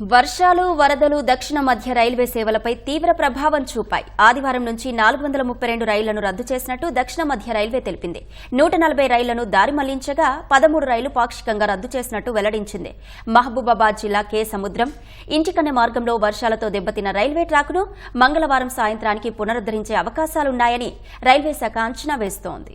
వర్షాలు వరదలు దక్షిణ మధ్య రైల్వే సేవలపై తీవ్ర ప్రభావం చూపాయి. ఆదివారం నుంచి 432 రైళ్లను రద్దు చేసినట్టు దక్షిణ మధ్య రైల్వే తెలిపింది. 140 రైళ్లను దారి మళ్లించగా 13 రైళ్లు పాక్షికంగా రద్దు చేసినట్టు వెల్లడించింది. మహబూబాబాద్ జిల్లా కె సముద్రం ఇంటికన్నె మార్గంలో వర్షాలతో దెబ్బతిన్న రైల్వే ట్రాక్ను మంగళవారం సాయంత్రానికి పునరుద్దరించే అవకాశాలున్నాయని రైల్వే శాఖ అంచనా వేస్తోంది.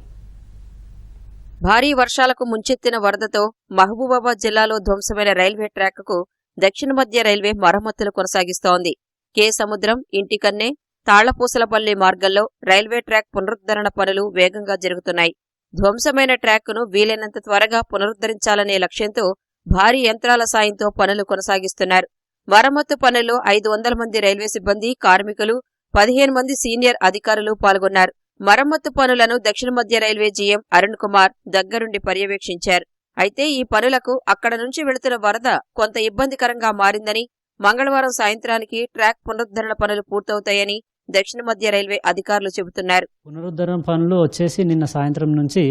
భారీ వర్షాలకు ముంచెత్తిన వరదతో మహబూబాబాద్ జిల్లాలో ధ్వంసమైన రైల్వే ట్రాక్కు దక్షిణ మధ్య రైల్వే మరమ్మతులు కొనసాగిస్తోంది. కె సముద్రం ఇంటికన్నె తాళ్లపూసలపల్లి మార్గంలో రైల్వే ట్రాక్ పునరుద్ధరణ పనులు వేగంగా జరుగుతున్నాయి. ధ్వంసమైన ట్రాక్ను వీలైనంత త్వరగా పునరుద్ధరించాలనే లక్ష్యంతో భారీ యంత్రాల సాయంతో పనులు కొనసాగిస్తున్నారు. మరమ్మతు పనుల్లో 500 మంది రైల్వే సిబ్బంది, కార్మికులు, 15 మంది సీనియర్ అధికారులు పాల్గొన్నారు. మరమ్మతు పనులను దక్షిణ మధ్య రైల్వే జీఎం అరుణ్ కుమార్ దగ్గరుండి పర్యవేక్షించారు. అయితే ఈ పనులకు అక్కడ నుంచి వెళుతున్న వరద కొంత ఇబ్బందికరంగా మారిందని, మంగళవారం సాయంత్రానికి ట్రాక్ పునరుద్ధరణ పనులు పూర్తవుతాయని దక్షిణ మధ్య రైల్వే అధికారులు చెబుతున్నారు. పునరుద్ధరణ పనులు వచ్చేసి నిన్న సాయంత్రం నుంచి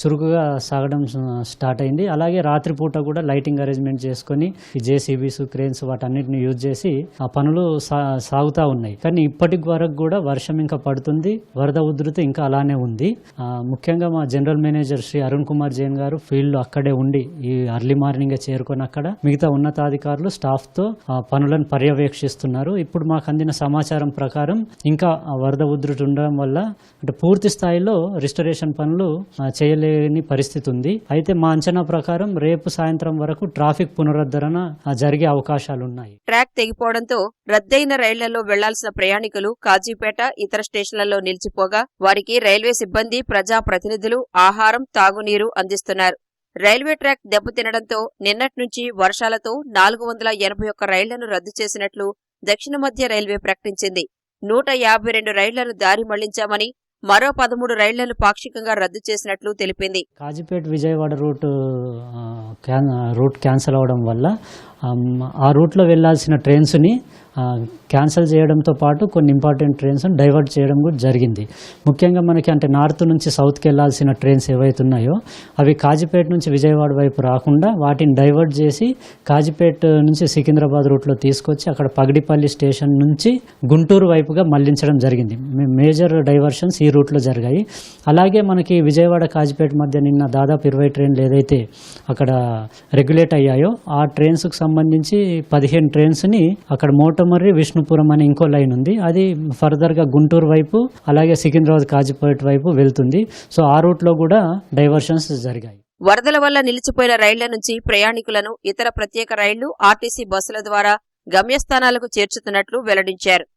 చురుకుగా సాగడం స్టార్ట్ అయింది. అలాగే రాత్రిపూట కూడా లైటింగ్ అరేంజ్మెంట్ చేసుకుని జేసీబీస్, క్రేన్స్ వాటన్నిటిని యూజ్ చేసి ఆ పనులు సాగుతూ ఉన్నాయి. కానీ ఇప్పటి వరకు కూడా వర్షం ఇంకా పడుతుంది, వరద ఉధృతి ఇంకా అలానే ఉంది. ముఖ్యంగా మా జనరల్ మేనేజర్ శ్రీ అరుణ్ కుమార్ జైన్ గారు ఫీల్డ్ అక్కడే ఉండి ఈ అర్లీ మార్నింగ్ చేరుకొని అక్కడ మిగతా ఉన్నతాధికారులు స్టాఫ్ తో పనులను పర్యవేక్షిస్తున్నారు. ఇప్పుడు మాకు అందిన సమాచారం ప్రకారం ఇంకా వరద ఉధృతి ఉండడం వల్ల అంటే పూర్తి స్థాయిలో రిస్టరేషన్ పనులు చేయలేని పరిస్థితి ఉంది. అయితే మా అంచనా ప్రకారం రేపు సాయంత్రం వరకు ట్రాఫిక్ పునరుద్ధరణ జరిగే అవకాశాలున్నాయి. ట్రాక్ తెగిపోవడంతో రద్దయిన రైళ్లలో వెళ్లాల్సిన ప్రయాణికులు కాజీపేట, ఇతర స్టేషన్లలో నిలిచిపోగా వారికి రైల్వే సిబ్బంది, ప్రజా ప్రతినిధులు ఆహారం, తాగునీరు అందిస్తున్నారు. రైల్వే ట్రాక్ దెబ్బతినడంతో నిన్నటి నుంచి వర్షాలతో 481 రైళ్లను రద్దు చేసినట్లు దక్షిణ మధ్య రైల్వే ప్రకటించింది. 152 రైళ్లను దారి మళ్లించామని, మరో 13 రైళ్లను పాక్షికంగా రద్దు చేసినట్లు తెలిపింది. కాజీపేట విజయవాడ రూట్ క్యాన్సిల్ అవడం వల్ల ఆ రూట్లో వెళ్లాల్సిన ట్రైన్స్ని క్యాన్సిల్ చేయడంతో పాటు కొన్ని ఇంపార్టెంట్ ట్రైన్స్ డైవర్ట్ చేయడం కూడా జరిగింది. ముఖ్యంగా మనకి అంటే నార్త్ నుంచి సౌత్కి వెళ్లాల్సిన ట్రైన్స్ ఏవైతున్నాయో అవి కాజీపేట నుంచి విజయవాడ వైపు రాకుండా వాటిని డైవర్ట్ చేసి కాజీపేట నుంచి సికింద్రాబాద్ రూట్లో తీసుకొచ్చి అక్కడ పగడిపల్లి స్టేషన్ నుంచి గుంటూరు వైపుగా మళ్లించడం జరిగింది. మేజర్ డైవర్షన్స్ ఈ రూట్లో జరిగాయి. అలాగే మనకి విజయవాడ కాజీపేట మధ్య నిన్న దాదాపు 20 ట్రైన్లు ఏదైతే అక్కడ రెగ్యులేట్ అయ్యాయో ఆ ట్రైన్స్కు సంబంధించి 15 ట్రైన్స్ని అక్కడ మోటమర్రి, విష్ణుపురం అనే ఇంకో లైన్ ఉంది, అది ఫర్దర్గా గుంటూరు వైపు అలాగే సికింద్రాబాద్ కాజీపేట వైపు వెళ్తుంది. సో ఆ రూట్లో కూడా డైవర్షన్స్ జరిగాయి. వరదల వల్ల నిలిచిపోయిన రైళ్ల నుంచి ప్రయాణికులను ఇతర ప్రత్యేక రైళ్లు, ఆర్టీసీ బస్సుల ద్వారా గమ్యస్థానాలకు చేర్చుతున్నట్లు వెల్లడించారు.